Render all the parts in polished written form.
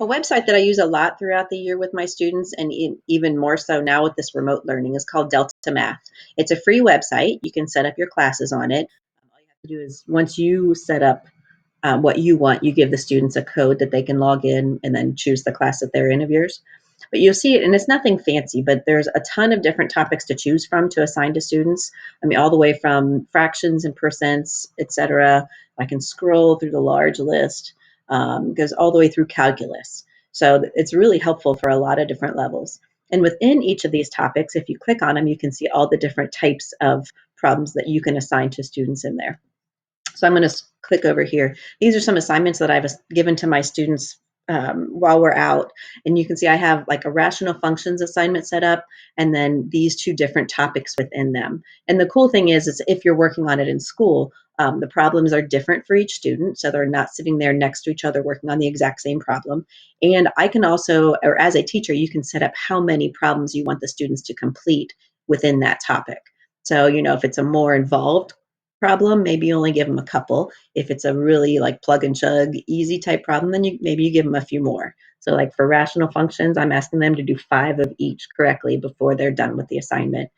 A website that I use a lot throughout the year with my students, and even more so now with this remote learning, is called Delta Math. It's a free website. You can set up your classes on it. All you have to do is once you set up what you want, you give the students a code that they can log in and then choose the class that they're in of yours. But you'll see it, and it's nothing fancy, but there's a ton of different topics to choose from to assign to students. I mean, all the way from fractions and percents, etc. I can scroll through the large list, goes all the way through calculus. So it's really helpful for a lot of different levels. And within each of these topics, if you click on them, you can see all the different types of problems that you can assign to students in there. So I'm going to click over here. These are some assignments that I've given to my students while we're out. And you can see I have like a rational functions assignment set up, and then these two different topics within them. And the cool thing is if you're working on it in school, the problems are different for each student. So they're not sitting there next to each other working on the exact same problem. And I can also, or as a teacher, you can set up how many problems you want the students to complete within that topic. So, if it's a more involved problem, maybe you only give them a couple. If it's a really like plug and chug easy type problem, then maybe you give them a few more. So like for rational functions, I'm asking them to do 5 of each correctly before they're done with the assignment.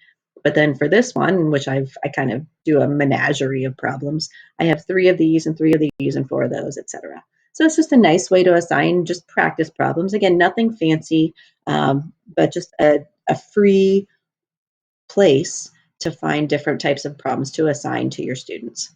But then for this one, which I kind of do a menagerie of problems, I have 3 of these and 3 of these and 4 of those, etc. So it's just a nice way to assign just practice problems. Again, nothing fancy, but just a free place to find different types of problems to assign to your students.